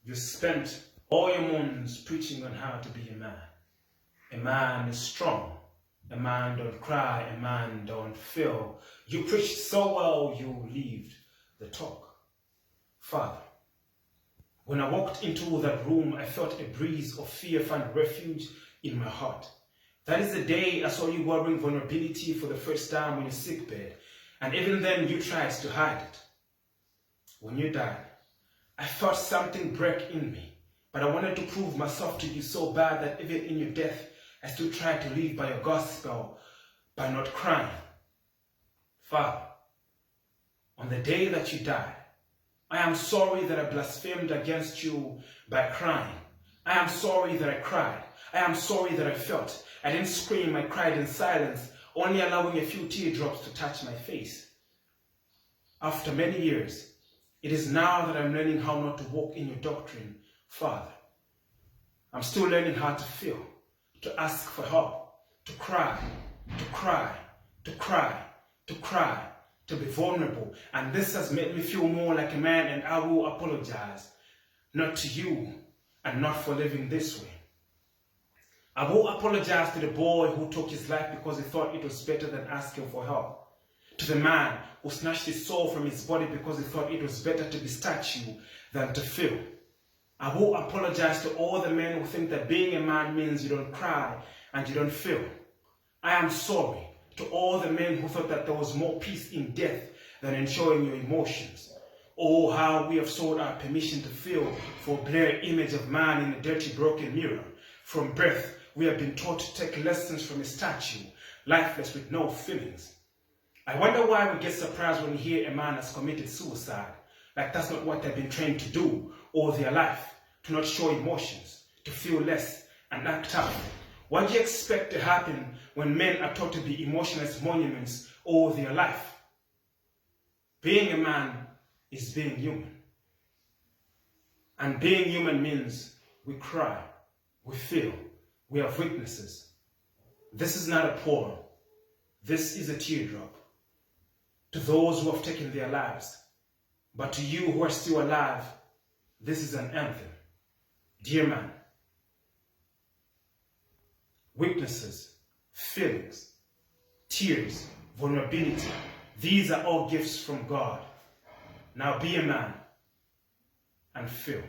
You spent all your mornings preaching on how to be a man. A man is strong. A man don't cry. A man don't feel. You preached so well you leave the talk. Father, when I walked into that room, I felt a breeze of fear find refuge in my heart. That is the day I saw you wearing vulnerability for the first time in a sickbed, and even then you tried to hide it. When you died, I felt something break in me, but I wanted to prove myself to you so bad that even in your death, I still tried to live by your gospel by not crying. Father, on the day that you died, I am sorry that I blasphemed against you by crying. I am sorry that I cried. I am sorry that I felt. I didn't scream, I cried in silence, only allowing a few teardrops to touch my face. After many years, it is now that I'm learning how not to walk in your doctrine, Father. I'm still learning how to feel, to ask for help, to cry, to cry, to cry, to cry, to be vulnerable. And this has made me feel more like a man, and I will apologize, not to you, and not for living this way. I will apologize to the boy who took his life because he thought it was better than asking for help. To the man who snatched his soul from his body because he thought it was better to be statue than to feel. I will apologize to all the men who think that being a man means you don't cry and you don't feel. I am sorry to all the men who thought that there was more peace in death than in showing your emotions. Oh, how we have sold our permission to feel for a blurred image of man in a dirty, broken mirror. From birth, we have been taught to take lessons from a statue, lifeless with no feelings. I wonder why we get surprised when we hear a man has committed suicide. Like that's not what they've been trained to do all their life, to not show emotions, to feel less and act tough. What do you expect to happen when men are taught to be emotionless monuments all their life? Being a man is being human. And being human means we cry, we feel, we have weaknesses. This is not a poem. This is a teardrop. To those who have taken their lives, but to you who are still alive, this is an anthem. Dear man, weaknesses, feelings, tears, vulnerability, these are all gifts from God. Now be a man and feel.